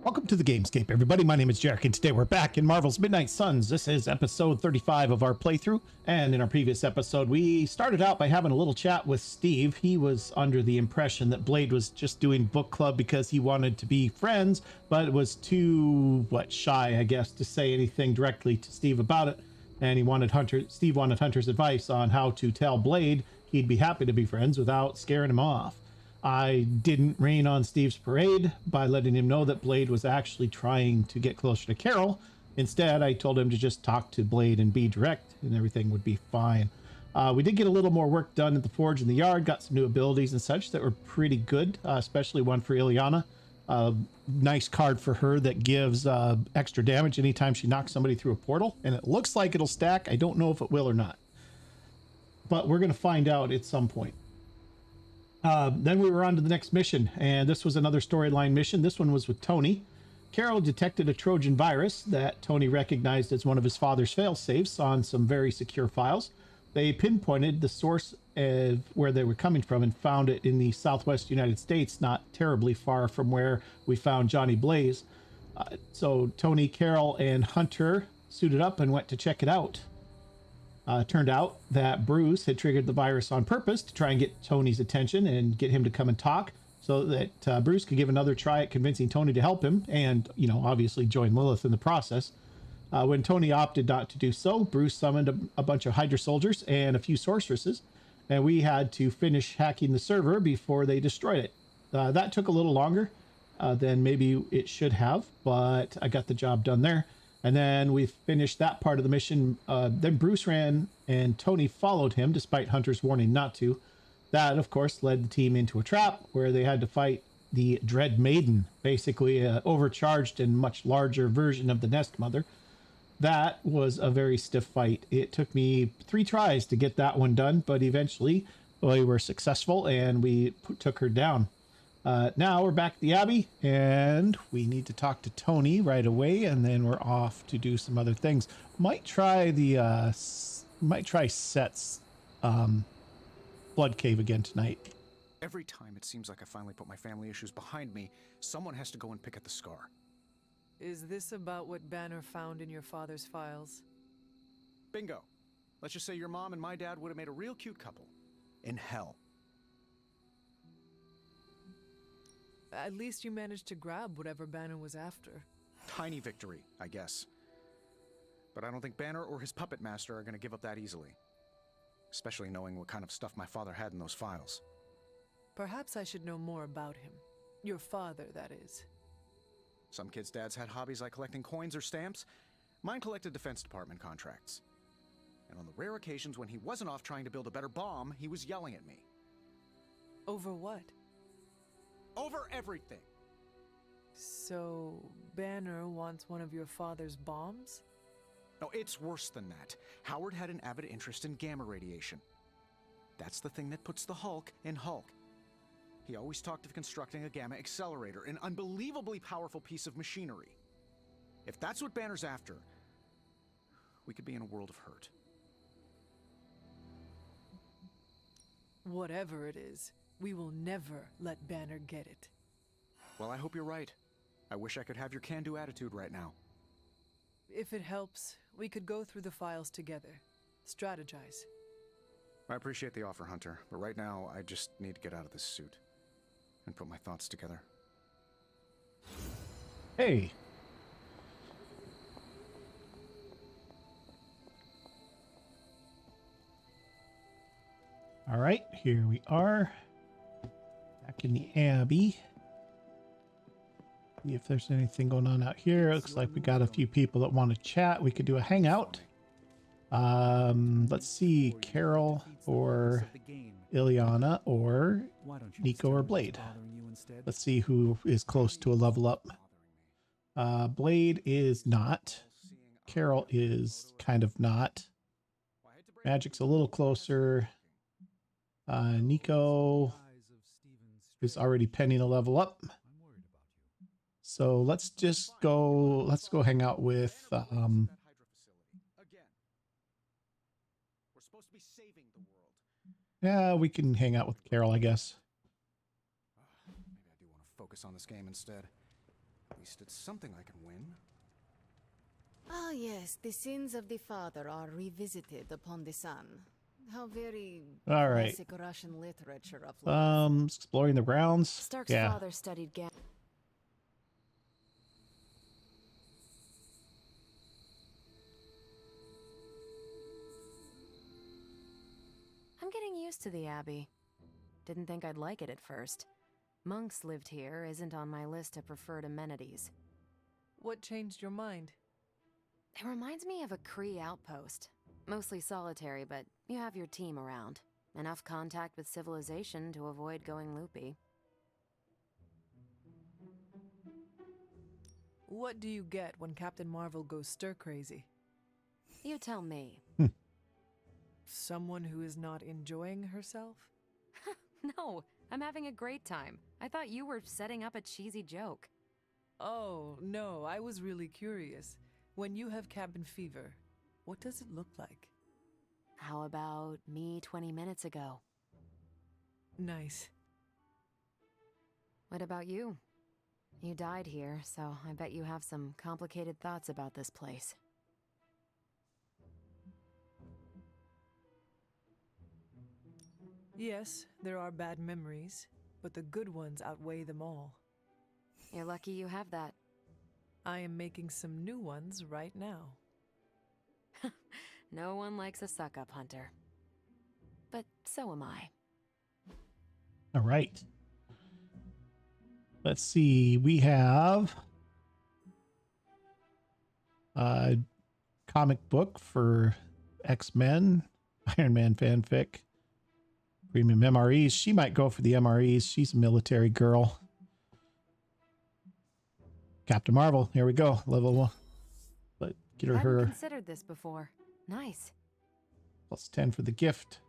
Welcome to the Gamescape, everybody. My name is Jarek, and today we're back in Marvel's Midnight Suns. This is episode 35 of our playthrough, and in our previous episode, we started out by having a little chat with Steve. He was under the impression that Blade was just doing book club because he wanted to be friends, but was too, shy, I guess, to say anything directly to Steve about it. And Steve wanted Hunter's advice on how to tell Blade he'd be happy to be friends without scaring him off. I didn't rain on Steve's parade by letting him know that Blade was actually trying to get closer to Carol. Instead, I told him to just talk to Blade and be direct, and everything would be fine. We did get a little more work done at the forge in the yard, got some new abilities and such that were pretty good, especially one for Ileana. Nice card for her that gives extra damage anytime she knocks somebody through a portal, and it looks like it'll stack. I don't know if it will or not, but we're going to find out at some point. Then we were on to the next mission, and this was another storyline mission. This one was with Tony. Carol detected a Trojan virus that Tony recognized as one of his father's fail-safes on some very secure files. They pinpointed the source of where they were coming from and found it in the southwest United States, not terribly far from where we found Johnny Blaze. So Tony, Carol, and Hunter suited up and went to check it out. Turned out that Bruce had triggered the virus on purpose to try and get Tony's attention and get him to come and talk so that Bruce could give another try at convincing Tony to help him and, obviously join Lilith in the process. When Tony opted not to do so, Bruce summoned a bunch of Hydra soldiers and a few sorceresses, and we had to finish hacking the server before they destroyed it. That took a little longer than maybe it should have, but I got the job done there. And then we finished that part of the mission. Then Bruce ran and Tony followed him despite Hunter's warning not to. That, of course, led the team into a trap where they had to fight the Dread Maiden, basically an overcharged and much larger version of the Nest Mother. That was a very stiff fight. It took me 3 tries to get that one done, but eventually we were successful and we took her down. Now we're back at the Abbey, and we need to talk to Tony right away, and then we're off to do some other things. Might try Set's blood cave again tonight. Every time it seems like I finally put my family issues behind me, someone has to go and pick at the scar. Is this about what Banner found in your father's files? Bingo. Let's just say your mom and my dad would have made a real cute couple. In hell. At least you managed to grab whatever Banner was after. Tiny victory, I guess. But I don't think Banner or his puppet master are going to give up that easily. Especially knowing what kind of stuff my father had in those files. Perhaps I should know more about him. Your father, that is. Some kids' dads had hobbies like collecting coins or stamps. Mine collected Defense Department contracts. And on the rare occasions when he wasn't off trying to build a better bomb, he was yelling at me. Over what? Over everything. So, Banner wants one of your father's bombs? No, it's worse than that. Howard had an avid interest in gamma radiation. That's the thing that puts the Hulk in Hulk. He always talked of constructing a gamma accelerator, an unbelievably powerful piece of machinery. If that's what Banner's after, we could be in a world of hurt. Whatever it is, we will never let Banner get it. Well, I hope you're right. I wish I could have your can-do attitude right now. If it helps, we could go through the files together. Strategize. I appreciate the offer, Hunter, but right now I just need to get out of this suit and put my thoughts together. Hey. All right, here we are. Back in the Abbey. See if there's anything going on out here. It looks like we got a few people that want to chat. We could do a hangout. Let's see, Carol or Ileana or Nico or Blade. Let's see who is close to a level up. Blade is not. Carol is kind of not. Magic's a little closer. Nico is already pending a level up. So let's go hang out with yeah, we can hang out with Carol, I guess. Maybe I do want to focus on this game instead. least it's something I can win. Ah, yes, the sins of the father are revisited upon the son. How very All right. classic Russian literature of love. Exploring the grounds. Stark's Yeah. father studied I'm getting used to the Abbey. Didn't think I'd like it at first. Monks lived here isn't on my list of preferred amenities. What changed your mind? It reminds me of a Kree outpost. Mostly solitary, but you have your team around. Enough contact with civilization to avoid going loopy. What do you get when Captain Marvel goes stir-crazy? You tell me. Someone who is not enjoying herself? No, I'm having a great time. I thought you were setting up a cheesy joke. Oh, no, I was really curious. When you have cabin fever, what does it look like? How about me 20 minutes ago? Nice. What about you? You died here, so I bet you have some complicated thoughts about this place. Yes, there are bad memories, but the good ones outweigh them all. You're lucky you have that. I am making some new ones right now. No one likes a suck-up hunter. But so am I. All right. Let's see. We have a comic book for X-Men, Iron Man fanfic, premium MREs. She might go for the MREs. She's a military girl. Captain Marvel. Here we go. Level 1. But get her Hadn't her considered this before. Nice. plus 10 for the gift.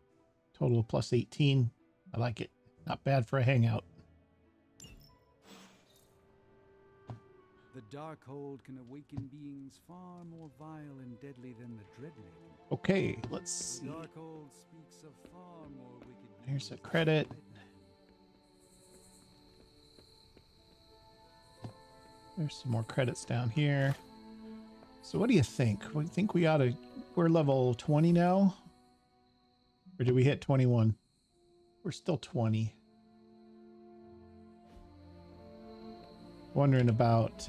Total of plus 18. I like it. Not bad for a hangout. The Darkhold can awaken beings far more vile and deadly than the Dreadmaiden. Okay, let's The see. Darkhold speaks of far more wicked Here's a beings credit. than There's some more credits down here. So what do you think? We think we ought to... We're level 20 now? Or did we hit 21? We're still 20. Wondering about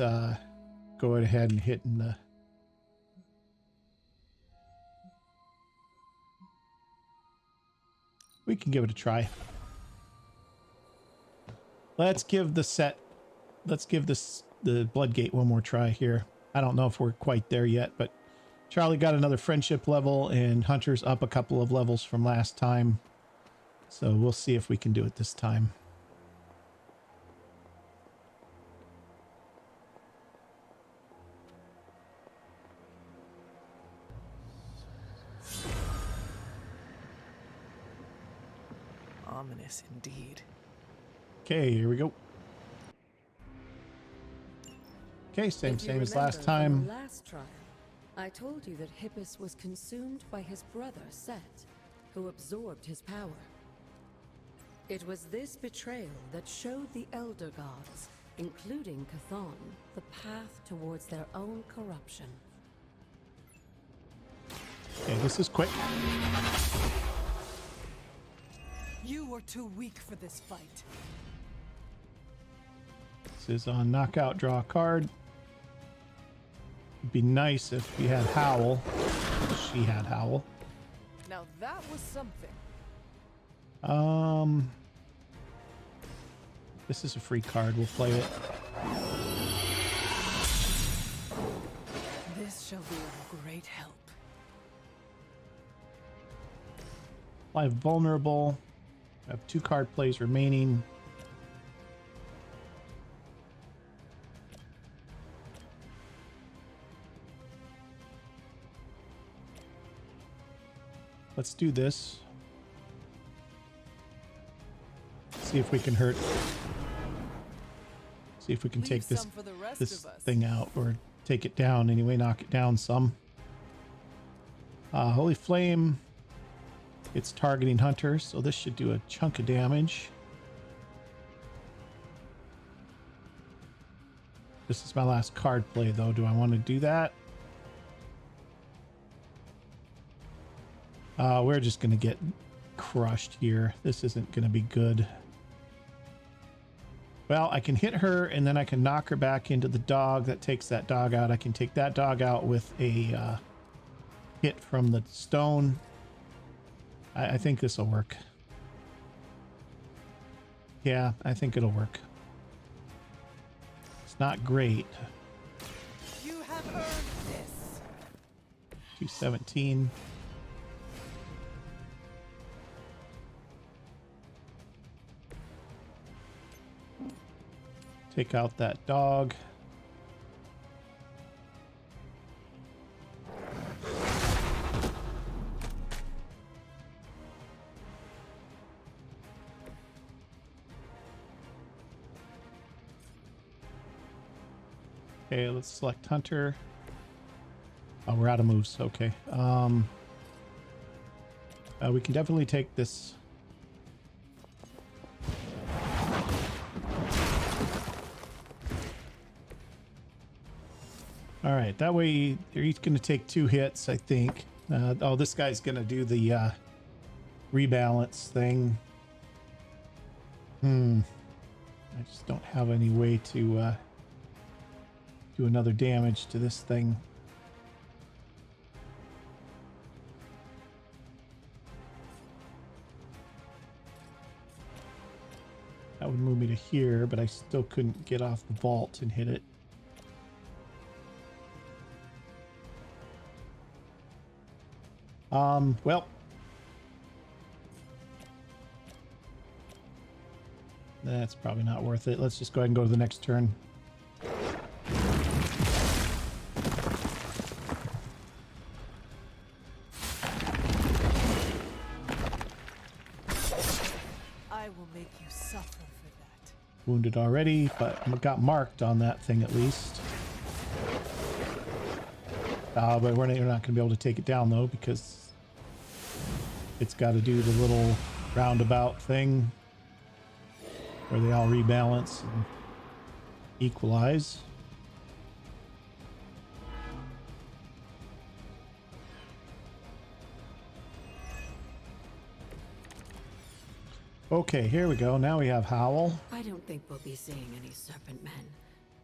going ahead and hitting the... We can give it a try. Let's give the set... Let's give this the Bloodgate one more try here. I don't know if we're quite there yet, but Charlie got another friendship level and Hunter's up a couple of levels from last time. So we'll see if we can do it this time. Ominous indeed. Okay, here we go. Okay, same as last time. Last trial, I told you that Hippus was consumed by his brother Set, who absorbed his power. It was this betrayal that showed the Elder Gods, including Chthon, the path towards their own corruption. Okay, this is quick. You were too weak for this fight. This is on knockout, draw a card. It'd be nice if we had Howl. She had Howl. Now that was something. This is a free card. We'll play it. This shall be of great help. Live vulnerable. I have 2 card plays remaining. Let's do this. See if we can hurt. See if we can Leave take this some for the rest this of us. thing out, or take it down anyway. Knock it down some. Holy Flame. It's targeting Hunter, so this should do a chunk of damage. This is my last card play, though. Do I want to do that? We're just going to get crushed here. This isn't going to be good. Well, I can hit her, and then I can knock her back into the dog. That takes that dog out. I can take that dog out with a hit from the stone. I think this will work. Yeah, I think it'll work. It's not great. You have earned this. 217. Take out that dog. Okay, let's select Hunter. Oh, we're out of moves. Okay. We can definitely take this. All right, that way he's going to take 2 hits, I think. Oh, this guy's going to do the rebalance thing. I just don't have any way to do another damage to this thing. That would move me to here, but I still couldn't get off the vault and hit it. Well, that's probably not worth it. Let's just go ahead and go to the next turn. I will make you suffer for that. Wounded already, but got marked on that thing at least. But we're not going to be able to take it down though, because it's got to do the little roundabout thing where they all rebalance and equalize. Okay, here we go. Now we have Howl. I don't think we'll be seeing any serpent men,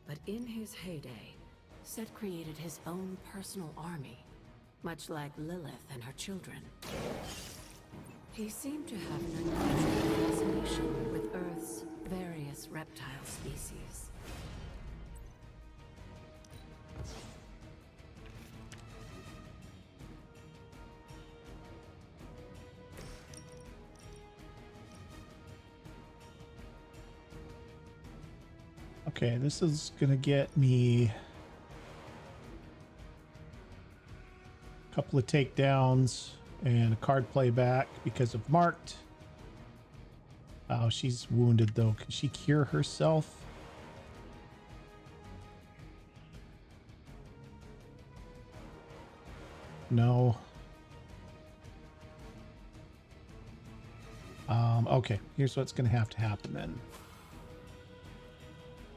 but in his heyday, Set created his own personal army, much like Lilith and her children. He seemed to have an unusual fascination with Earth's various reptile species. Okay, this is gonna get me a couple of takedowns and a card play back because of marked. Oh, she's wounded though. Can she cure herself? No. Okay, here's what's gonna have to happen then.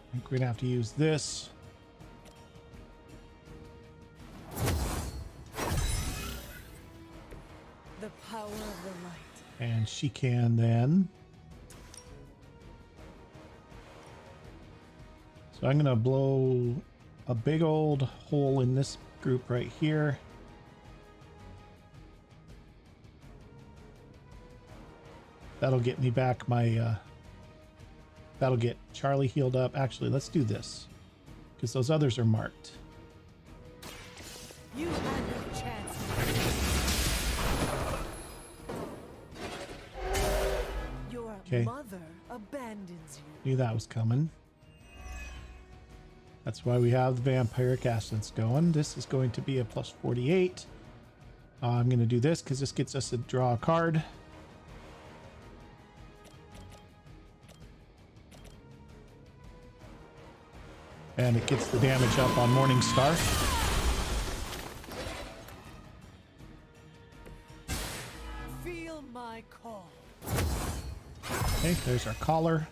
I think we're gonna have to use this. The power of the light. And she can then. So I'm gonna blow a big old hole in this group right here. That'll get me back my that'll get Charlie healed up. Actually, let's do this because those others are marked. You had no chance. Your Okay. mother abandons you. Knew that was coming. That's why we have the vampiric essence going. This is going to be a plus 48. I'm going to do this because this gets us to draw a card. And it gets the damage up on Morningstar. Feel my call. Okay, there's our collar.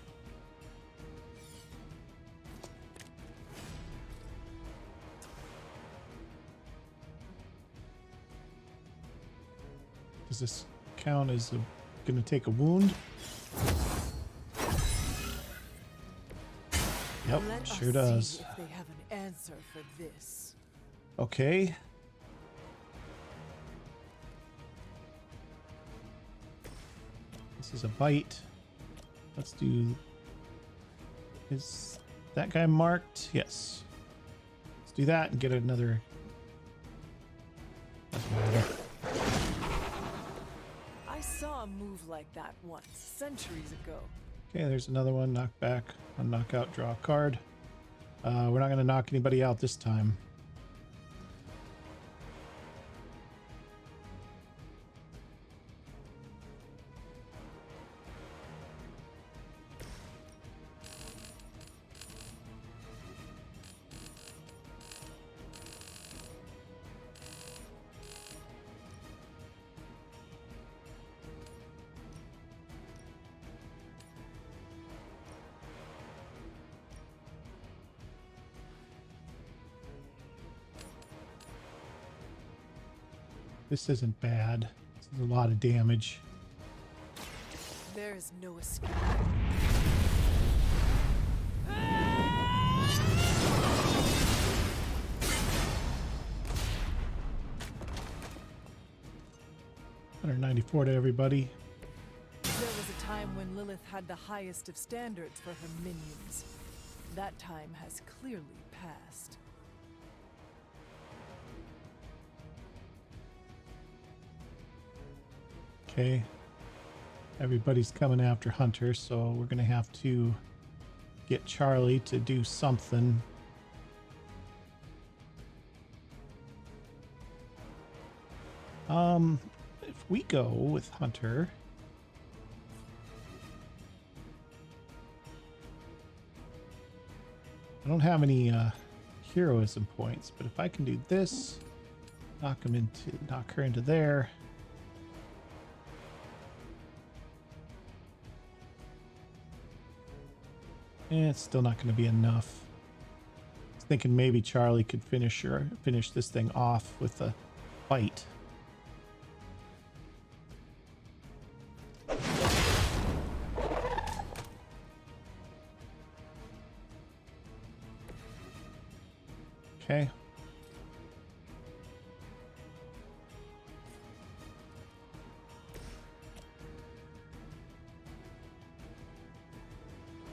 Does this count as going to take a wound? Yep, Let sure us does. see if they have an answer for this. Okay. This is a bite. Let's do... Is that guy marked? Yes. Let's do that and get another... Doesn't matter. I saw a move like that once, centuries ago. Okay, there's another one. Knock back. On knockout, draw a card. We're not going to knock anybody out this time. This isn't bad. This is a lot of damage. There is no escape. $194 to everybody. There was a time when Lilith had the highest of standards for her minions. That time has clearly passed. Okay. Everybody's coming after Hunter, so we're gonna have to get Charlie to do something. If we go with Hunter, I don't have any heroism points, but if I can do this, knock her into there. It's still not going to be enough. I was thinking maybe Charlie could finish this thing off with a bite. Okay.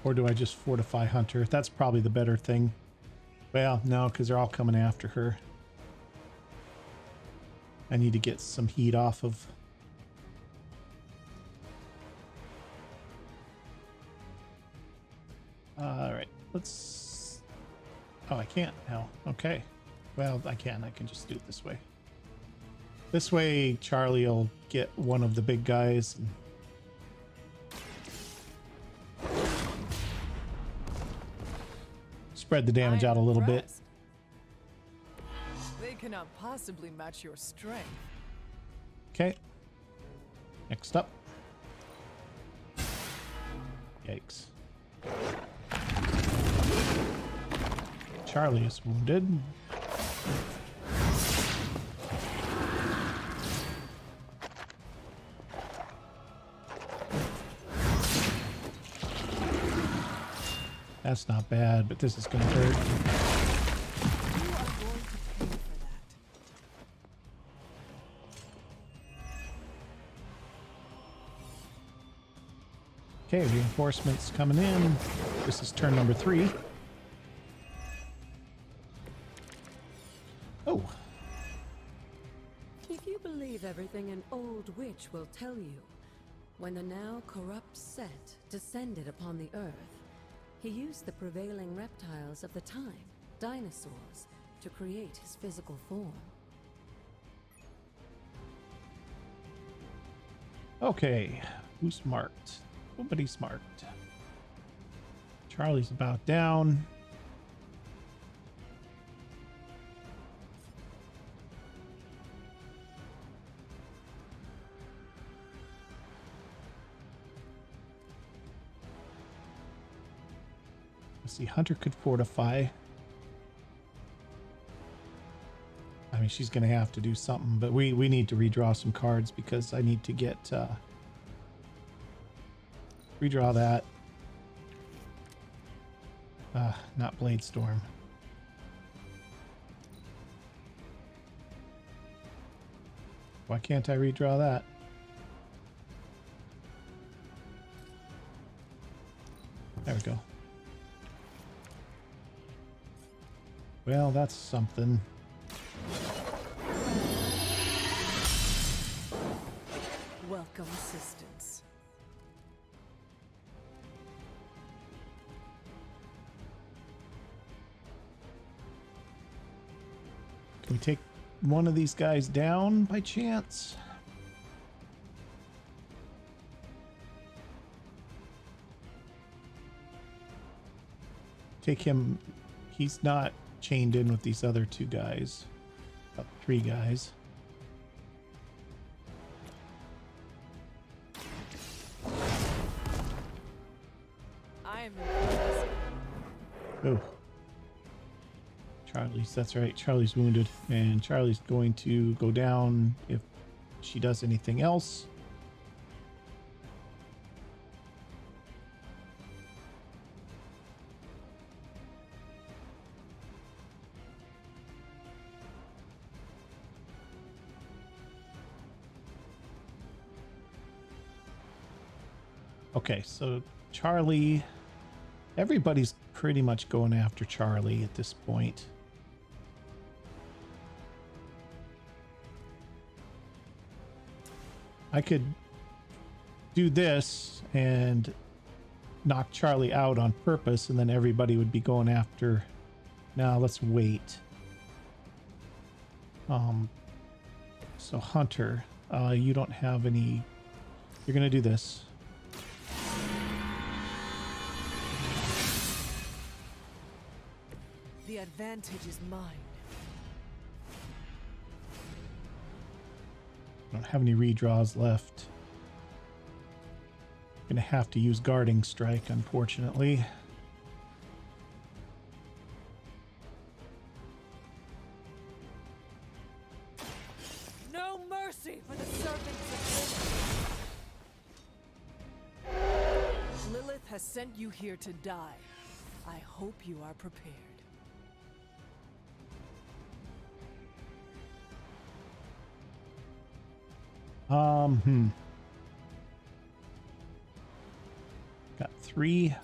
Or do I just fortify Hunter? That's probably the better thing. Well, no, because they're all coming after her. I need to get some heat off of... Alright, let's... Oh, I can't now. Okay. Well, I can. I can just do it this way. This way, Charlie will get one of the big guys. And... spread the damage out a little bit. They cannot possibly match your strength. Okay. Next up. Yikes. Charlie is wounded. That's not bad, but this is going to hurt. You are going to pay for that. Okay, reinforcements coming in. This is turn number 3. Oh. If you believe everything an old witch will tell you, when the now corrupt Set descended upon the earth, he used the prevailing reptiles of the time, dinosaurs, to create his physical form. Okay, who's marked? Nobody's marked. Charlie's about down. Let's see, Hunter could fortify. I mean, Anyway, she's going to have to do something, but we need to redraw some cards because I need to get redraw that. Not Blade Storm. Why can't I redraw that? There we go. Well, that's something. Welcome, assistance. Can we take one of these guys down by chance? Take him. He's not chained in with these other two guys. About three guys. I'm impressed. Oh. Charlie's, that's right. Charlie's wounded. And Charlie's going to go down if she does anything else. Okay, so Charlie, everybody's pretty much going after Charlie at this point. I could do this and knock Charlie out on purpose, and then everybody would be going after. Now let's wait. So Hunter, you don't have any. You're gonna do this. The advantage is mine. I don't have any redraws left. Gonna have to use Guarding Strike, unfortunately. No mercy for the servants of Lilith has sent you here to die. I hope you are prepared. Got 3.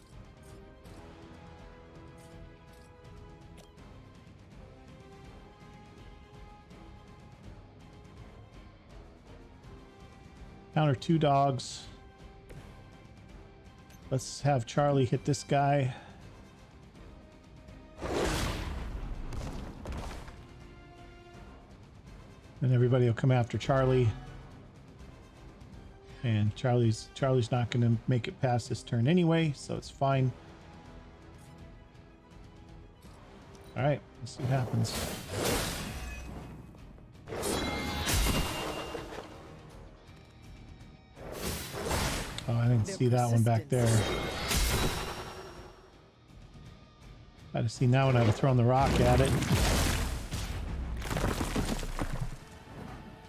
Counter 2 dogs. Let's have Charlie hit this guy. And everybody will come after Charlie. And Charlie's not going to make it past this turn anyway, so it's fine. All right, let's see what happens. Oh, I didn't see that one back there. I'd have seen that one. I'd have thrown the rock at it.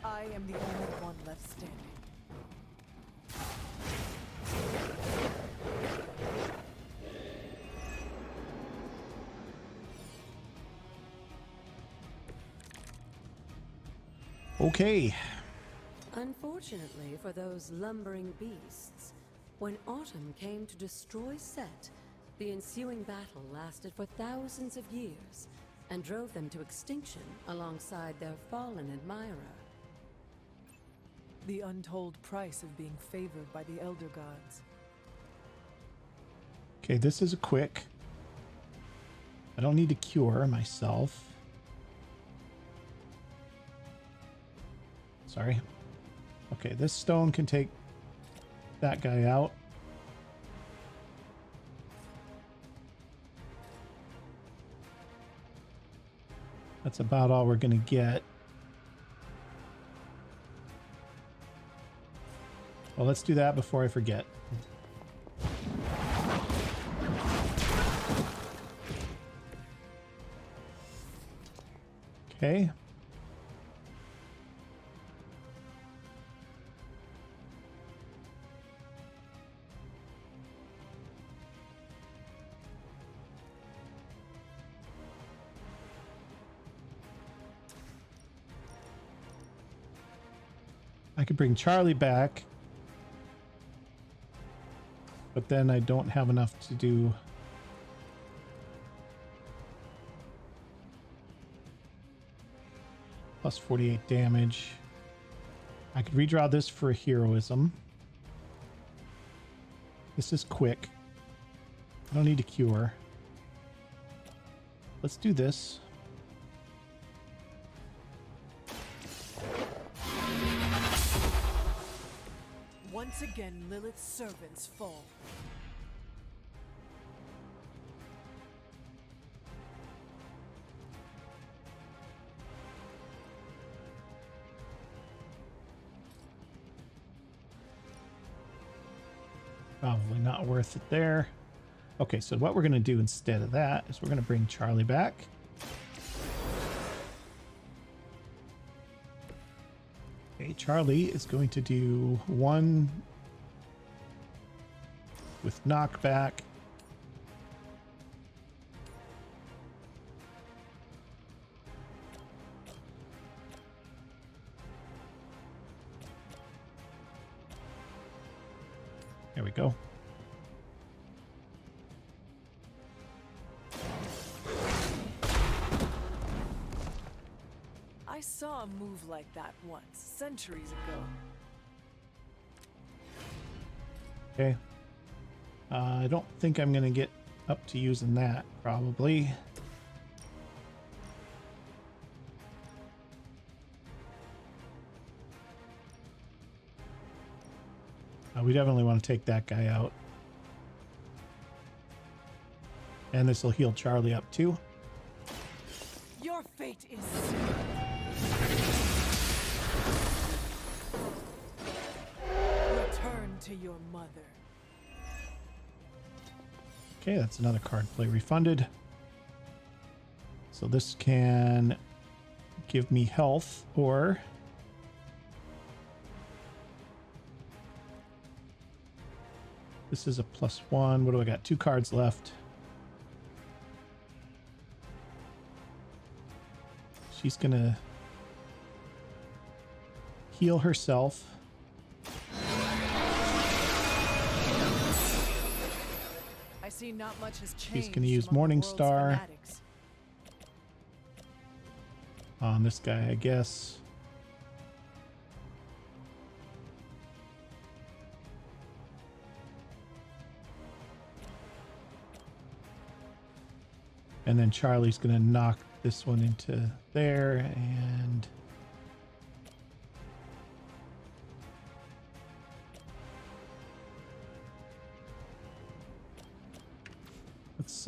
I am the only one left standing. Okay. Unfortunately for those lumbering beasts, when autumn came to destroy Set, the ensuing battle lasted for thousands of years and drove them to extinction alongside their fallen admirer. The untold price of being favored by the Elder Gods. Okay, this is a quick. I don't need to cure myself. Sorry. Okay, this stone can take that guy out. That's about all we're gonna get. Well, let's do that before I forget. Okay. I could bring Charlie back, but then I don't have enough to do. Plus 48 damage. I could redraw this for a heroism. This is quick. I don't need to cure. Let's do this. Once again, Lilith's servants fall. Probably not worth it there. Okay, so what we're going to do instead of that is we're going to bring Charlie back. Okay, Charlie is going to do 1 with knockback. There we go. I saw a move like that once, centuries ago. Okay. I don't think I'm going to get up to using that, probably. We definitely want to take that guy out. And this will heal Charlie up too. Your fate is sealed. Return to your mother. Okay, that's another card play refunded. So this can give me health, or this is a +1. What do I got? 2 cards left. She's gonna heal herself. I see not much has changed. She's gonna use among the Morning world's Star fanatics. on this guy, I guess. And then Charlie's gonna knock this one into there, and let's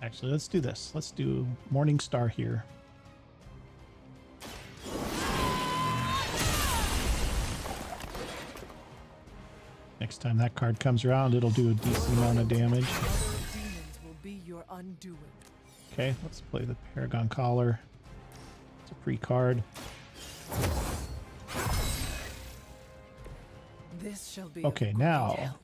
actually, let's do this. Let's do Morning Star here. Next time that card comes around, it'll do a decent amount of damage. Mother of demons will be your undoing. Okay, let's play the Paragon Collar. It's a free card. This shall be Okay, of now great help.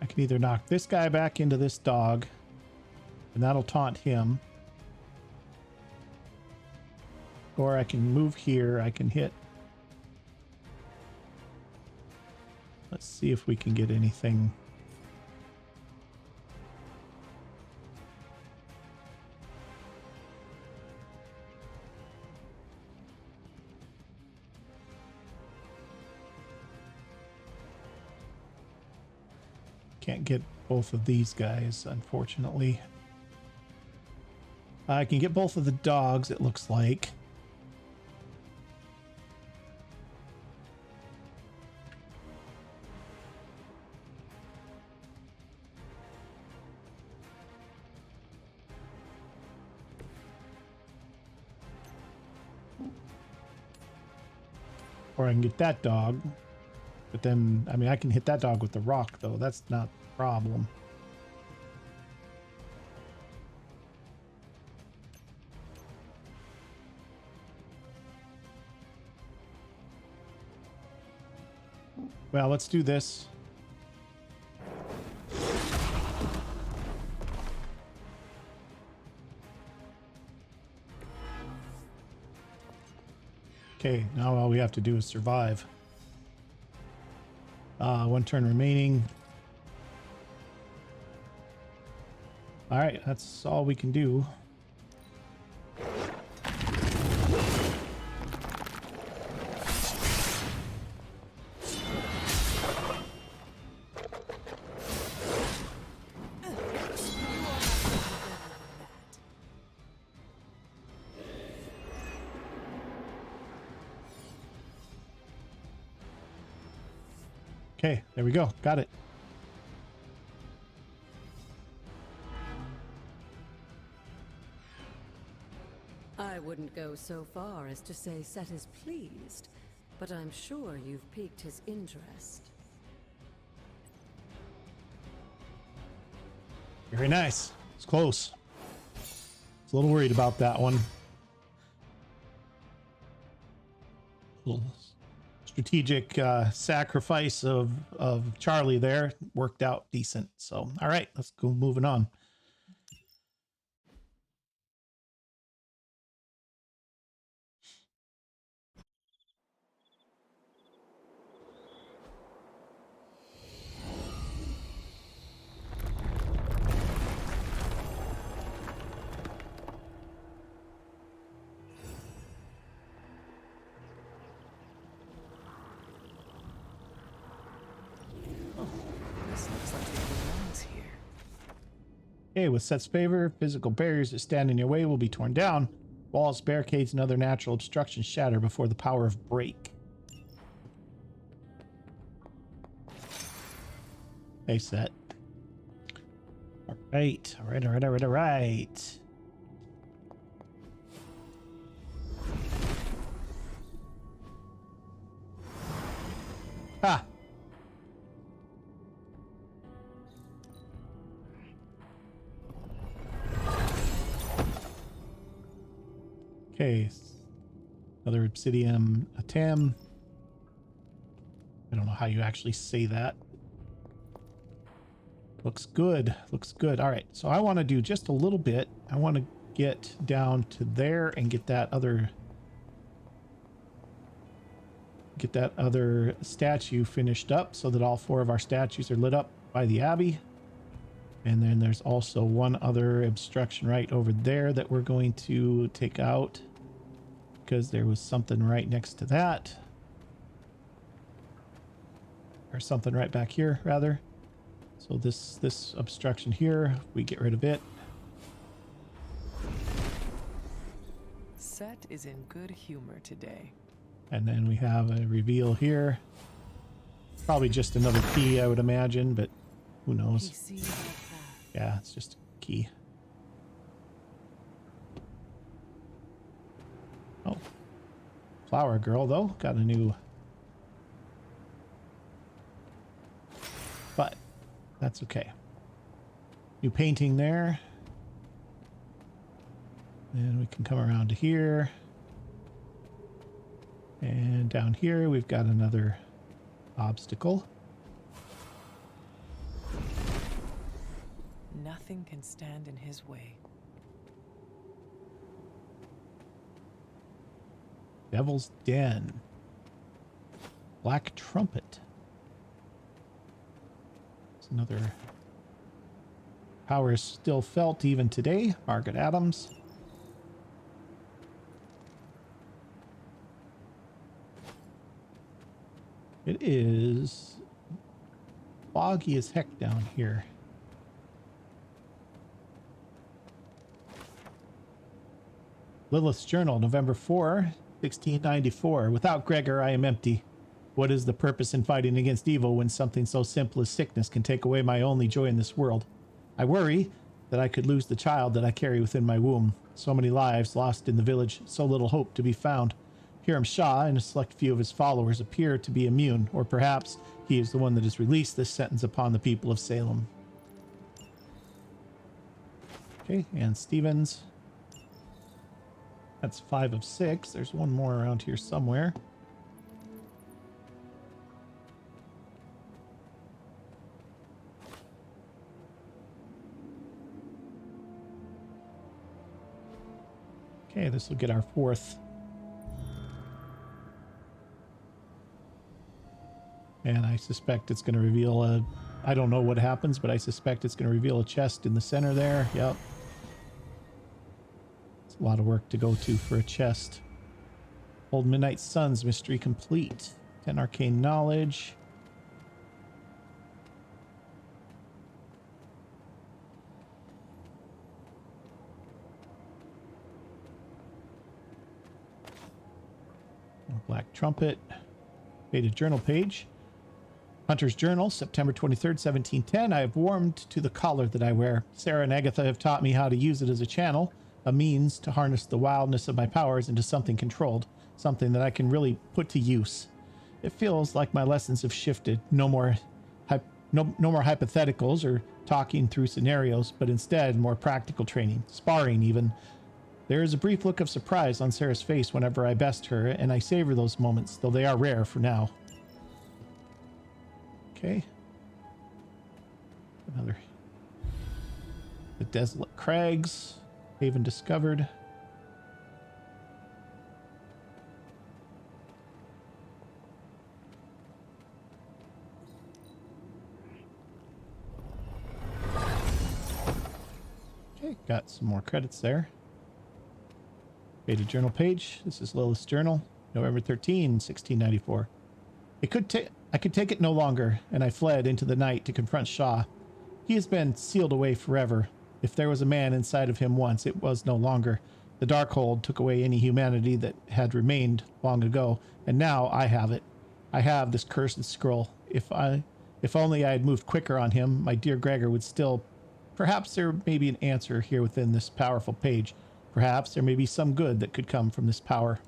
I can either knock this guy back into this dog, and that'll taunt him, or I can move here. I can hit. Let's see if we can get anything. Can't get both of these guys, unfortunately. I can get both of the dogs, it looks like. Or I can get that dog. But then, I mean, I can hit that dog with the rock, though. That's not a problem. Well, let's do this. Okay, now all we have to do is survive. 1 turn remaining. All right, that's all we can do. Okay, there we go. Got it. I wouldn't go so far as to say Set is pleased, but I'm sure you've piqued his interest. Very nice. It's close. I was a little worried about that one. Little strategic sacrifice of Charlie there worked out decent. So, all right, let's go moving on. This looks like it belongs here. Okay, with Set's favor, physical barriers that stand in your way will be torn down. Walls, barricades, and other natural obstructions shatter before the power of break. Hey, Set. All right, all right, all right, all right, all right. Ah. Okay, another obsidian atem. I don't know how you actually say that. Looks good. Looks good. All right, so I want to do just a little bit. I want to get down to there and get that other statue finished up so that all 4 of our statues are lit up by the Abbey. And then there's also one other obstruction right over there that we're going to take out because there was something right next to that. Or something right back here, rather. So this obstruction here, we get rid of it. Set is in good humor today. And then we have a reveal here. Probably just another key, I would imagine, but who He knows? sees our path. Yeah, it's just a key. Oh. Flower girl, though. Got a new... But that's okay. New painting there. And we can come around to here. And down here, we've got another obstacle. Nothing can stand in his way. Devil's Den. Black Trumpet. It's another power is still felt even today. Margaret Adams. It is foggy as heck down here. Lilith's Journal, November 4, 1694. Without Gregor, I am empty. What is the purpose in fighting against evil when something so simple as sickness can take away my only joy in this world? I worry that I could lose the child that I carry within my womb. So many lives lost in the village, so little hope to be found. Hiram Shah and a select few of his followers appear to be immune, or perhaps he is the one that has released this sentence upon the people of Salem. Okay, and Stevens. That's 5 of 6. There's one more around here somewhere. Okay, this will get our 4th. And I suspect it's going to reveal a... I don't know what happens, but I suspect it's going to reveal a chest in the center there. Yep. It's a lot of work to go to for a chest. Old Midnight Suns mystery complete. 10 arcane knowledge. Black Trumpet. Faded journal page. Hunter's Journal, September 23rd, 1710. I have warmed to the collar that I wear. Sarah and Agatha have taught me how to use it as a channel, a means to harness the wildness of my powers into something controlled, something that I can really put to use. It feels like my lessons have shifted. No more hypotheticals or talking through scenarios, but instead more practical training, sparring even. There is a brief look of surprise on Sarah's face whenever I best her, and I savor those moments, though they are rare for now. Okay. Another. The Desolate Crags. Haven discovered. Okay, got some more credits there. Faded journal page. This is Lilith's journal. November 13, 1694. I could take it no longer, and I fled into the night to confront Shaw. He has been sealed away forever. If there was a man inside of him once, it was no longer. The Darkhold took away any humanity that had remained long ago, and now I have it. I have this cursed scroll. If only I had moved quicker on him, my dear Gregor would still... Perhaps there may be an answer here within this powerful page. Perhaps there may be some good that could come from this power.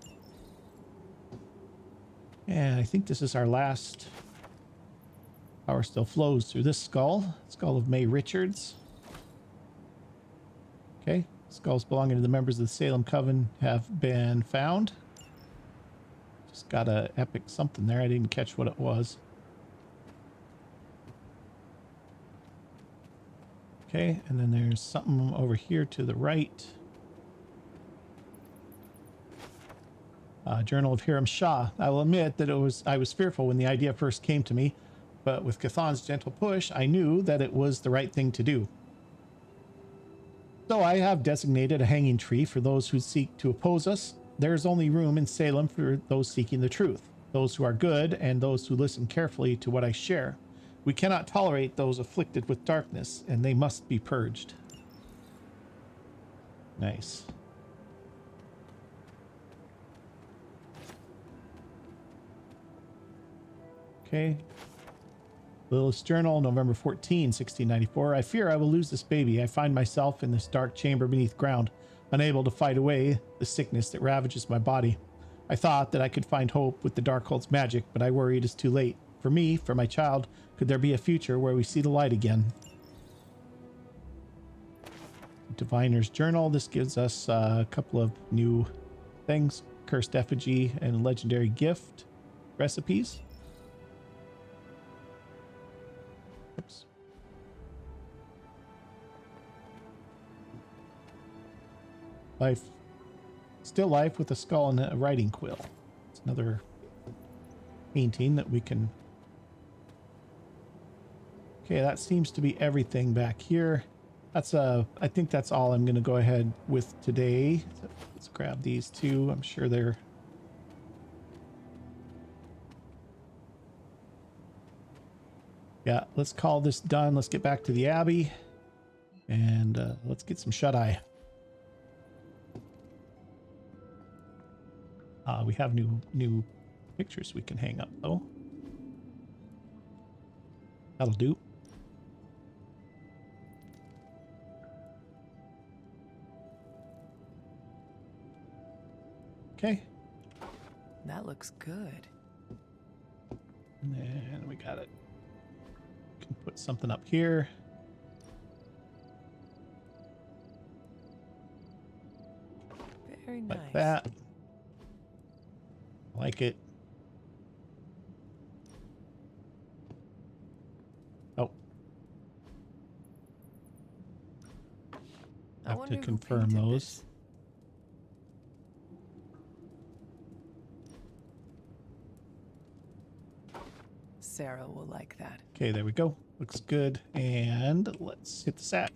And I think this is our last. Power still flows through this skull. Skull of May Richards. Okay. Skulls belonging to the members of the Salem Coven have been found. Just got a epic something there. I didn't catch what it was. Okay. And then there's something over here to the right. Journal of Hiram Shah. I will admit that I was fearful when the idea first came to me, but with Cathan's gentle push, I knew that it was the right thing to do. So I have designated a hanging tree for those who seek to oppose us. There is only room in Salem for those seeking the truth, those who are good, and those who listen carefully to what I share. We cannot tolerate those afflicted with darkness, and they must be purged. Nice. Okay. Lilith's Journal, November 14, 1694. I fear I will lose this baby. I find myself in this dark chamber beneath ground, unable to fight away the sickness that ravages my body. I thought that I could find hope with the Darkhold's magic, but I worry it is too late. For me, for my child, could there be a future where we see the light again? Diviner's Journal. This gives us a couple of new things. Cursed Effigy and Legendary Gift recipes. Oops. Life. Still life with a skull and a writing quill. It's another painting that we can... Okay, that seems to be everything back here. That's I think that's all I'm going to go ahead with today. So let's grab these two. I'm sure they're... Yeah, let's call this done. Let's get back to the Abbey. And let's get some shut-eye. We have new pictures we can hang up, though. That'll do. Okay. That looks good. And then we got it. Can put something up here. Very nice. Like that. Like it. Oh. I Have wonder to who confirm painted those. this. Sarah will like that. Okay, there we go. Looks good. And let's hit the sat.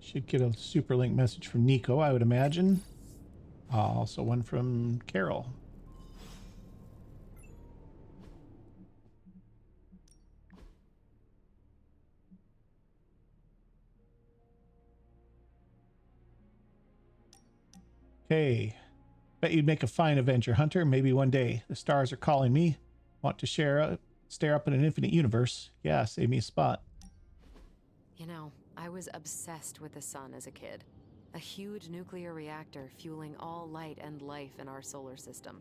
Should get a super link message from Nico, I would imagine. Also one from Carol. Okay. Bet you'd make a fine adventure hunter. Maybe one day. The stars are calling me. Want to stare up in an infinite universe. Yeah, save me a spot. You know, I was obsessed with the sun as a kid. A huge nuclear reactor fueling all light and life in our solar system.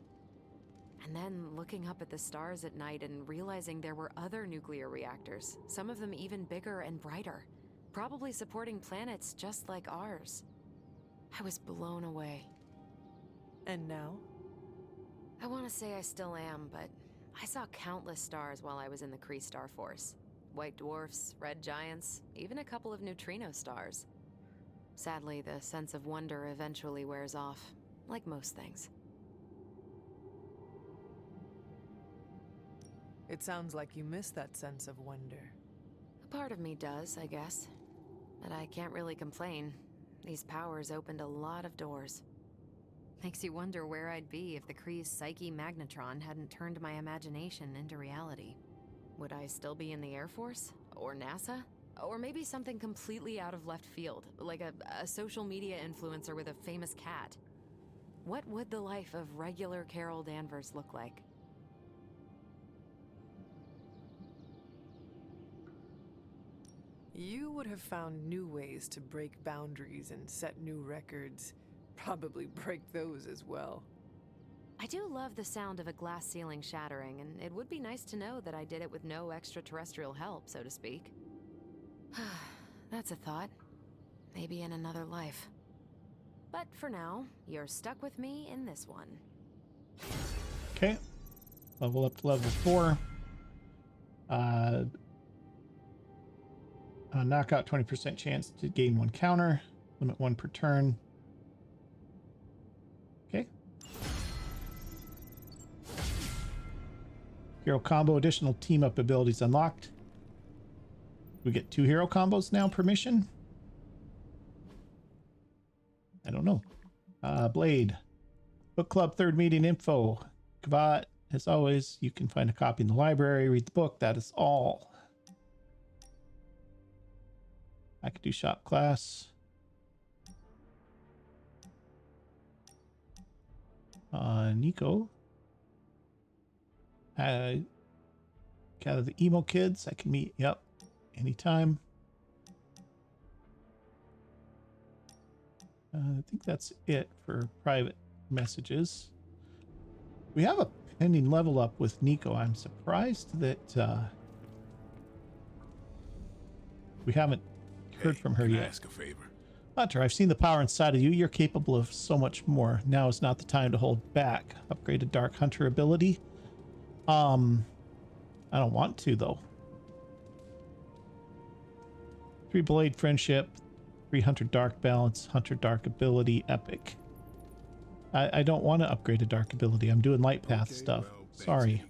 And then looking up at the stars at night and realizing there were other nuclear reactors, some of them even bigger and brighter, probably supporting planets just like ours. I was blown away. And now? I want to say I still am, but I saw countless stars while I was in the Kree Star Force. White dwarfs, red giants, even a couple of neutrino stars. Sadly, the sense of wonder eventually wears off, like most things. It sounds like you miss that sense of wonder. A part of me does, I guess. But I can't really complain. These powers opened a lot of doors. Makes you wonder where I'd be if the Kree's psyche magnetron hadn't turned my imagination into reality. Would I still be in the Air Force? Or NASA? Or maybe something completely out of left field, like a social media influencer with a famous cat? What would the life of regular Carol Danvers look like? You would have found new ways to break boundaries and set new records. Probably break those as well. I do love the sound of a glass ceiling shattering, and it would be nice to know that I did it with no extraterrestrial help, so to speak. That's a thought. Maybe in another life. But for now, you're stuck with me in this one. Okay. Level up to level 4. Knockout 20% chance to gain 1 counter. Limit 1 per turn. Okay. Hero combo, additional team up abilities unlocked. We get 2 hero combos now per mission. I don't know. Blade. Book club 3rd meeting info. Kavat, as always, you can find a copy in the library. Read the book. That is all. I could do shop class. Nico. Gather the emo kids. I can meet. Yep. Anytime. I think that's it for private messages. We have a pending level up with Nico. I'm surprised that we haven't heard from her yet. Ask a favor. Hunter, I've seen the power inside of you. You're capable of so much more. Now is not the time to hold back. Upgraded Dark Hunter ability. I don't want to though. 3 Blade Friendship, 3 Hunter Dark Balance, Hunter Dark Ability, Epic. I don't want to upgrade a Dark Ability. I'm doing Light Path stuff. Well, Sorry.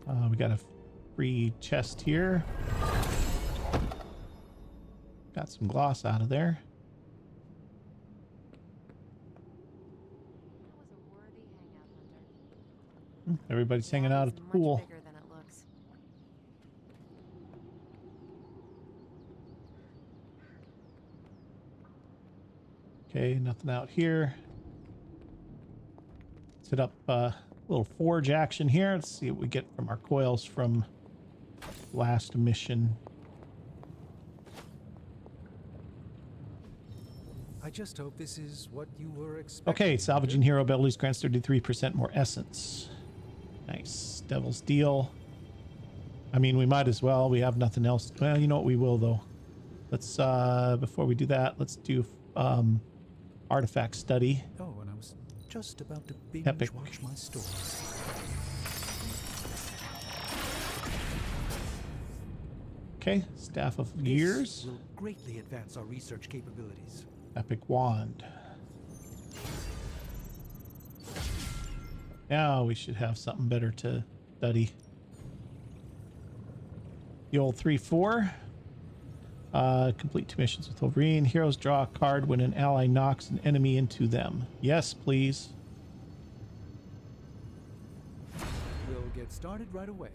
anyway. We got a free chest here. Got some gloss out of there. That was a worthy hangout, Hunter. Everybody's hanging out at the pool. Much bigger than it looks. Okay, nothing out here. Set up a little forge action here. Let's see what we get from our coils from last mission. I just hope this is what you were expecting. Okay, salvaging hero abilities grants 33% more essence. Nice. Devil's Deal. I mean, we might as well. We have nothing else. Well, you know what? We will, though. Let's, before we do that, let's do artifact study. Oh, and I was just about to binge Epic. watch my stories. Okay, Staff of This Years. will greatly advance our research capabilities. Epic Wand. Now we should have something better to study. The old 3-4. Complete 2 missions with Wolverine. Heroes draw a card when an ally knocks an enemy into them. Yes, please. We'll get started right away.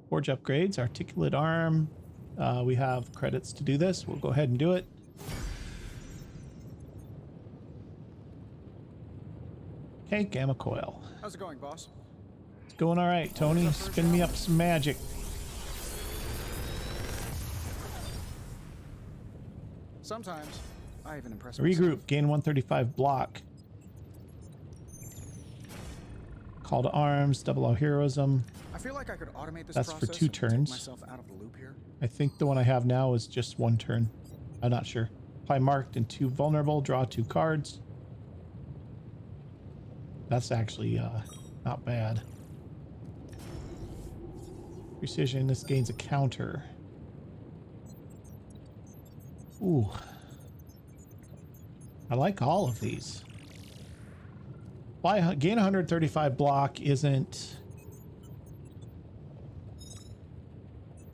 Forge upgrades, articulate arm. We have credits to do this. We'll go ahead and do it. Okay, gamma coil. How's it going, boss? It's going all right, Tony. Spin me up some magic. Sometimes I even impress Regroup. myself. Gain 135 block. Call to arms. Double our heroism. I feel like I could automate this That's for process 2 and take turns. myself out of the loop here. I think the one I have now is just 1 turn. I'm not sure. Apply marked and 2 vulnerable. Draw 2 cards. That's actually not bad. Precision. This gains a counter. Ooh. I like all of these. Gain 135 block isn't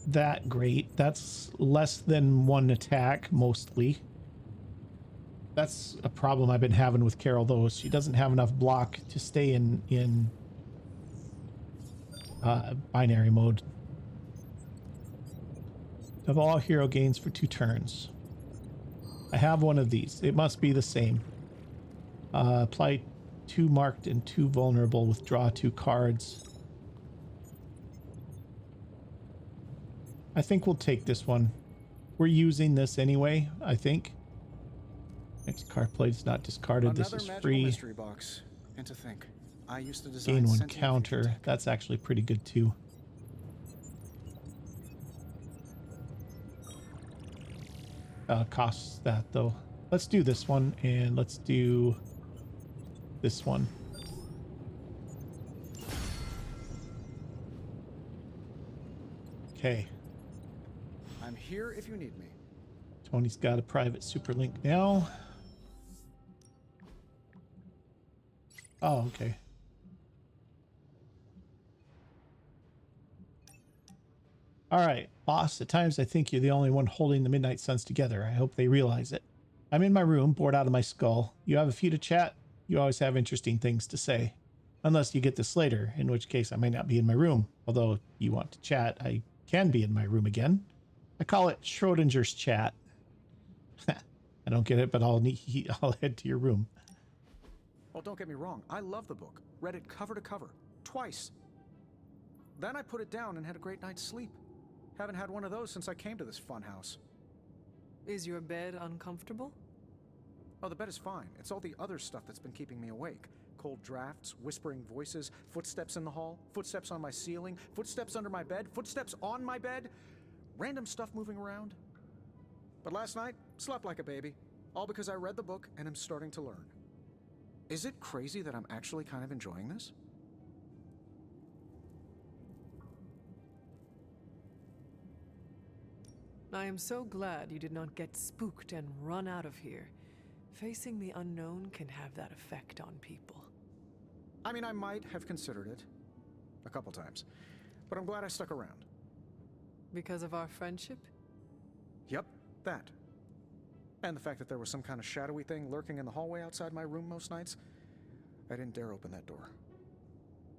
that great. That's less than 1 attack mostly. That's a problem I've been having with Carol though. She doesn't have enough block to stay in binary mode. Double all hero gains for 2 turns. I have one of these. It must be the same. Apply 2 marked and 2 vulnerable. Withdraw 2 cards. I think we'll take this one. We're using this anyway, I think. Next card plate is not discarded. Another This is magical free. mystery box. And to think, I used to design Gain 1 sentient counter. future tech. That's actually pretty good too. Costs that though. Let's do this one and let's do this one. Okay. I'm here if you need me. Tony's got a private super link now. Oh, okay. All right, boss. At times I think you're the only one holding the Midnight Suns together. I hope they realize it. I'm in my room, bored out of my skull. You have a few to chat? You always have interesting things to say. Unless you get this later, in which case I may not be in my room. Although if you want to chat, I can be in my room again. I call it Schrodinger's chat. I don't get it, but I'll head to your room. Well, don't get me wrong. I love the book. Read it cover to cover. Twice. Then I put it down and had a great night's sleep. Haven't had one of those since I came to this fun house. Is your bed uncomfortable? Oh, the bed is fine. It's all the other stuff that's been keeping me awake. Cold drafts, whispering voices, footsteps in the hall, footsteps on my ceiling, footsteps under my bed, footsteps on my bed, random stuff moving around. But last night, slept like a baby. All because I read the book and am starting to learn. Is it crazy that I'm actually kind of enjoying this? I am so glad you did not get spooked and run out of here. Facing the unknown can have that effect on people. I mean, I might have considered it. A couple times. But I'm glad I stuck around. Because of our friendship? Yep, that. And the fact that there was some kind of shadowy thing lurking in the hallway outside my room most nights. I didn't dare open that door.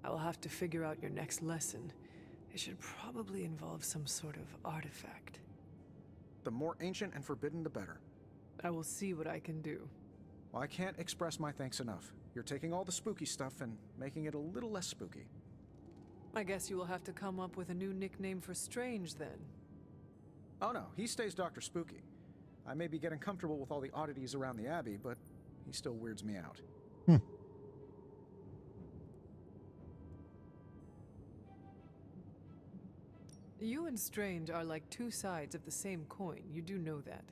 I will have to figure out your next lesson. It should probably involve some sort of artifact. The more ancient and forbidden, the better. I will see what I can do. Well, I can't express my thanks enough. You're taking all the spooky stuff and making it a little less spooky. I guess you will have to come up with a new nickname for Strange then. Oh no, he stays Dr. Spooky. I may be getting comfortable with all the oddities around the Abbey, but he still weirds me out. You and Strange are like 2 sides of the same coin. You do know that.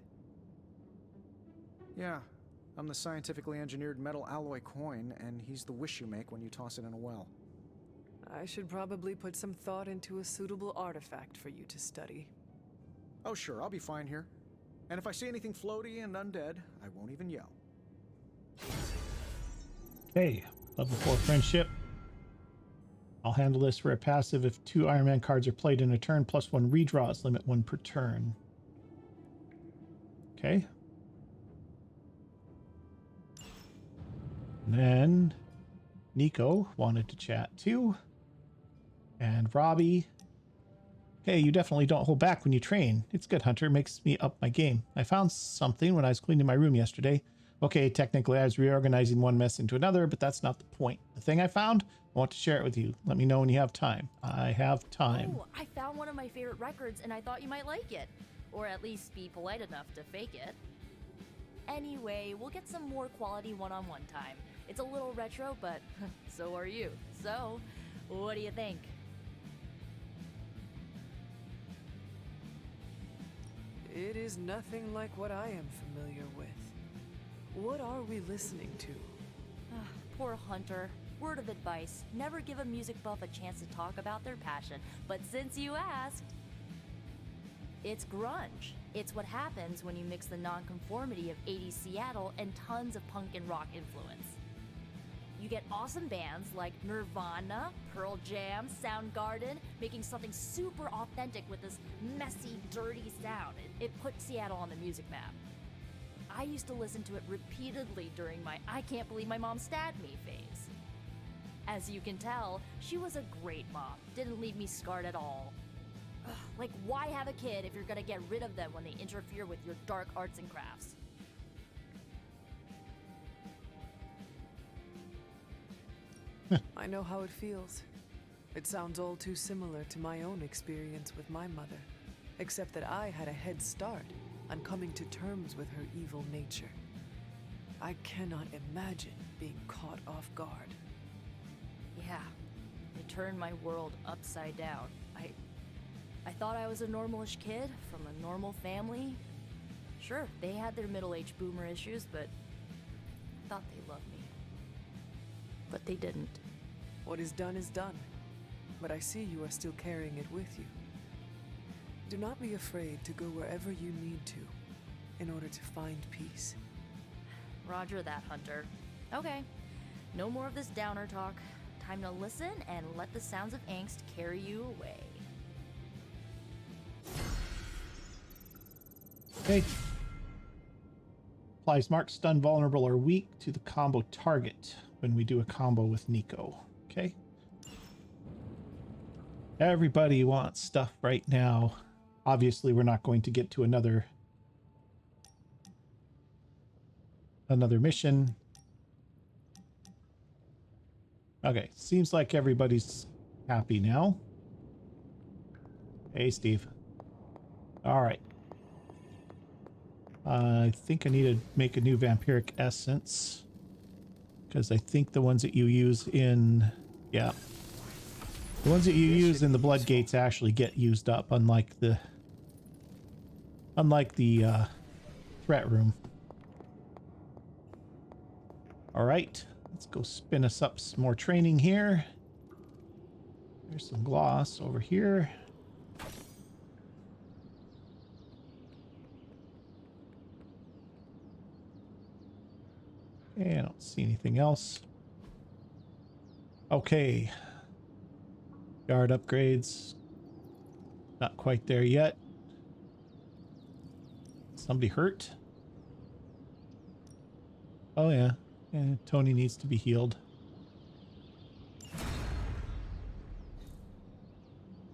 Yeah, I'm the scientifically engineered metal alloy coin, and he's the wish you make when you toss it in a well. I should probably put some thought into a suitable artifact for you to study. Oh, sure, I'll be fine here. And if I see anything floaty and undead, I won't even yell. Okay, level 4 friendship. I'll handle this for a passive if 2 Iron Man cards are played in a turn, plus 1 redraws, limit 1 per turn. Okay. And then Nico wanted to chat too. And Robbie. Hey, you definitely don't hold back when you train. It's good, Hunter. Makes me up my game. I found something when I was cleaning my room yesterday. Okay, technically I was reorganizing one mess into another, but that's not the point. The thing I found, I want to share it with you. Let me know when you have time. I have time. Oh, I found one of my favorite records and I thought you might like it. Or at least be polite enough to fake it. Anyway, we'll get some more quality one-on-one time. It's a little retro, but so are you. So, what do you think? It is nothing like what I am familiar with. What are we listening to? Poor Hunter. Word of advice, never give a music buff a chance to talk about their passion. But since you asked, it's grunge. It's what happens when you mix the nonconformity of 80s Seattle and tons of punk and rock influence. You get awesome bands like Nirvana, Pearl Jam, Soundgarden, making something super authentic with this messy, dirty sound. It put Seattle on the music map. I used to listen to it repeatedly during my I can't believe my mom stabbed me phase. As you can tell, she was a great mom, didn't leave me scarred at all. Ugh, like, why have a kid if you're gonna get rid of them when they interfere with your dark arts and crafts? I know how it feels. It sounds all too similar to my own experience with my mother, except that I had a head start on coming to terms with her evil nature. I cannot imagine being caught off guard. Yeah, it turned my world upside down. I thought I was a normalish kid from a normal family. Sure, they had their middle-aged boomer issues, but I thought they loved me. But they didn't. What is done, but I see you are still carrying it with you. Do not be afraid to go wherever you need to in order to find peace. Roger that, Hunter. Okay, no more of this downer talk. Time to listen and let the sounds of angst carry you away. Okay. Applies marked, stun, vulnerable, or weak to the combo target when we do a combo with Nico. Okay. Everybody wants stuff right now. Obviously, we're not going to get to another mission. Okay, seems like everybody's happy now. Hey, Steve. All right. I think I need to make a new vampiric essence, because I think the ones that you use in, the ones that you use in the blood gates actually get used up, unlike the threat room. All right, let's go spin us up some more training here. There's some gloss over here. Okay, I don't see anything else. Okay. Guard upgrades. Not quite there yet. Somebody hurt? Oh yeah. Tony needs to be healed.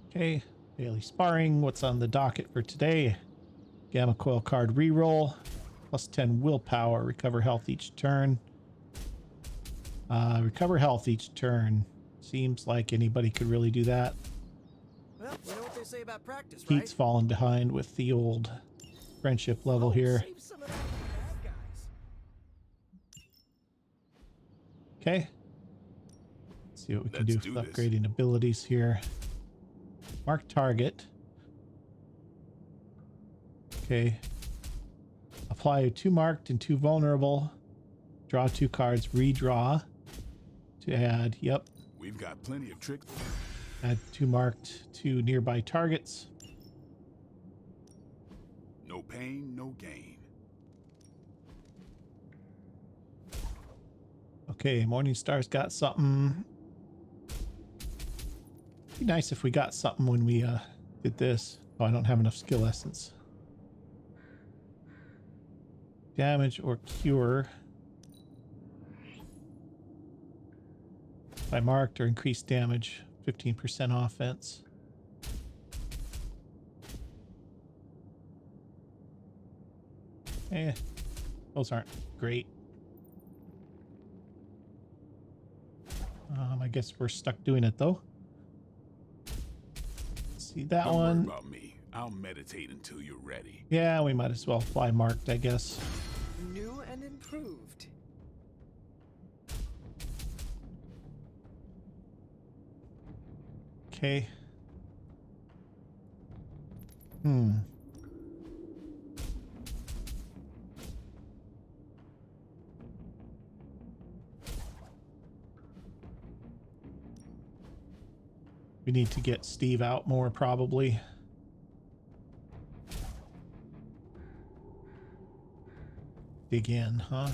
Okay. Daily sparring. What's on the docket for today? Gamma coil card reroll. Plus 10 willpower. Recover health each turn. Recover health each turn. Seems like anybody could really do that. Well, you know what they say about practice, right? Pete's fallen behind with the old friendship level here. Save some of that for the bad guys. Okay. Let's see what we can do with upgrading abilities here. Mark target. Okay. Apply 2 marked and 2 vulnerable. Draw 2 cards. Redraw to add. Yep. We've got plenty of tricks. Add 2 marked to nearby targets. No pain, no gain. Okay, Morningstar's got something. Be nice if we got something when we did this. Oh, I don't have enough skill essence. Damage or cure. By marked or increased damage, 15% offense. Those aren't great. I guess we're stuck doing it though. See that Don't one. worry about me. I'll meditate until you're ready. Yeah, we might as well fly marked, I guess. New and improved. Okay. We need to get Steve out more, probably. Dig in, huh?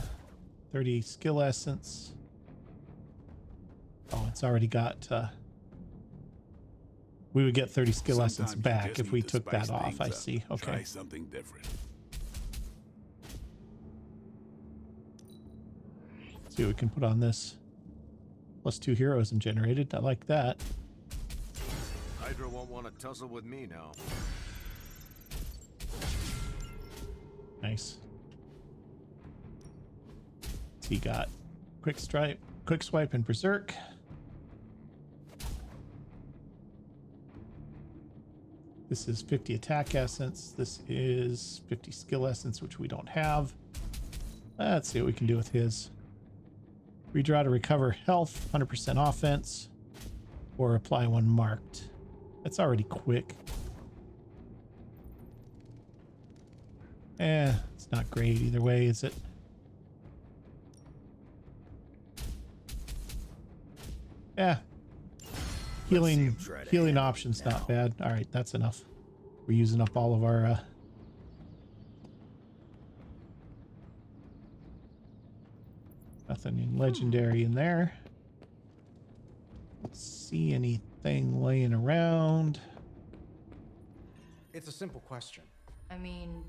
30 skill essence. Oh, it's already got... we would get 30 skill essence Sometimes you back just if need we to took that spice off. things I up. see. Okay. Try something different. See what we can put on this. +2 heroism generated. I like that. Hydra won't want to tussle with me now. Nice. So he got quick swipe, and berserk. This is 50 attack essence. This is 50 skill essence, which we don't have. Let's see what we can do with his. Redraw to recover health, 100% offense, or apply 1 marked. That's already quick. It's not great either way, is it? Yeah. Healing options not bad. All right, that's enough. We're using up all of our nothing in legendary in there. Don't see anything laying around. It's a simple question. I mean,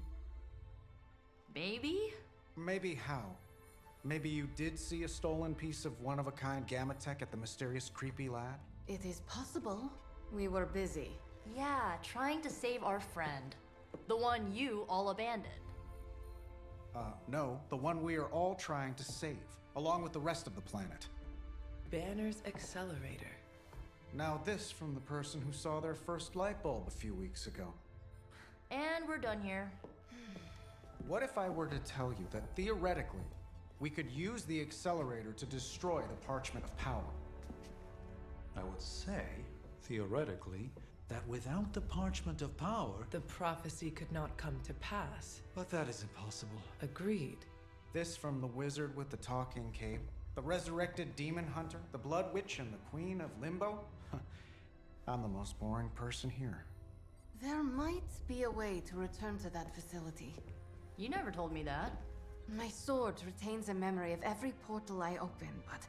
maybe? Maybe how? Maybe you did see a stolen piece of one-of-a-kind gamma tech at the mysterious creepy lab? It is possible. We were busy. Yeah, trying to save our friend. The one you all abandoned. No, the one we are all trying to save, along with the rest of the planet. Banner's accelerator. Now this from the person who saw their first light bulb a few weeks ago. And we're done here. What if I were to tell you that theoretically, we could use the accelerator to destroy the Parchment of Power? I would say, theoretically, that without the Parchment of Power... The prophecy could not come to pass. But that is impossible. Agreed. This from the wizard with the talking cape, the resurrected demon hunter, the blood witch, and the queen of limbo? I'm the most boring person here. There might be a way to return to that facility. You never told me that. My sword retains a memory of every portal I open, but...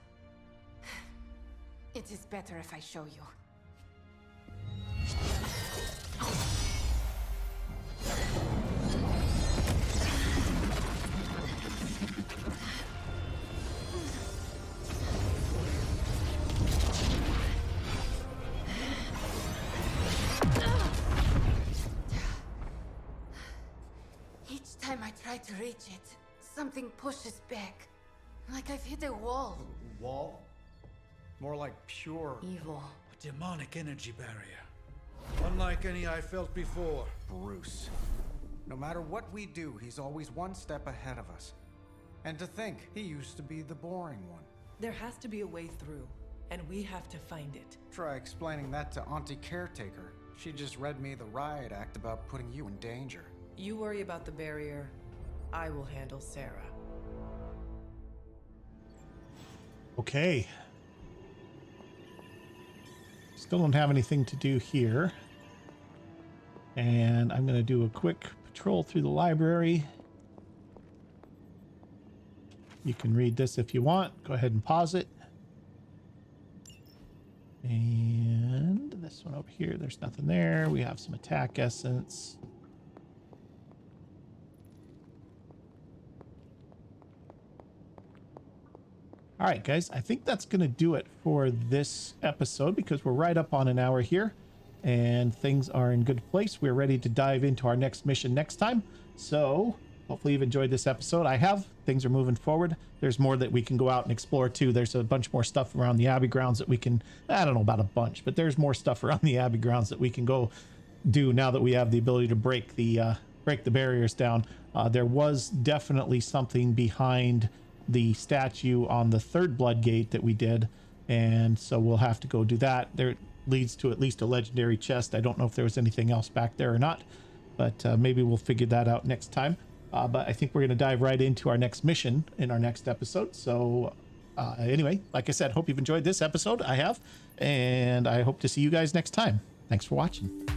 it is better if I show you. Each time I try to reach it, something pushes back. Like I've hit a wall. Wall? More like pure Evil. A demonic energy barrier. Unlike any I felt before. Bruce. No matter what we do, he's always one step ahead of us. And to think, he used to be the boring one. There has to be a way through, and we have to find it. Try explaining that to Auntie Caretaker. She just read me the riot act about putting you in danger. You worry about the barrier. I will handle Sarah. Still don't have anything to do here. And I'm going to do a quick patrol through the library. You can read this if you want. Go ahead and pause it. And this one over here, there's nothing there. We have some attack essence. All right, guys, I think that's going to do it for this episode because we're right up on an hour here and things are in good place. We're ready to dive into our next mission next time. So hopefully you've enjoyed this episode. I have. Things are moving forward. There's more that we can go out and explore too. There's a bunch more stuff around the Abbey grounds that we can, I don't know about a bunch, but there's more stuff around the Abbey grounds that we can go do now that we have the ability to break the barriers down. There was definitely something behind the statue on the third blood gate that we did, and so we'll have to go do that. There leads to at least a legendary chest. I don't know if there was anything else back there or not, but maybe we'll figure that out next time. But I think we're going to dive right into our next mission in our next episode. So anyway, like I said, hope you've enjoyed this episode. I have, and I hope to see you guys next time. Thanks for watching.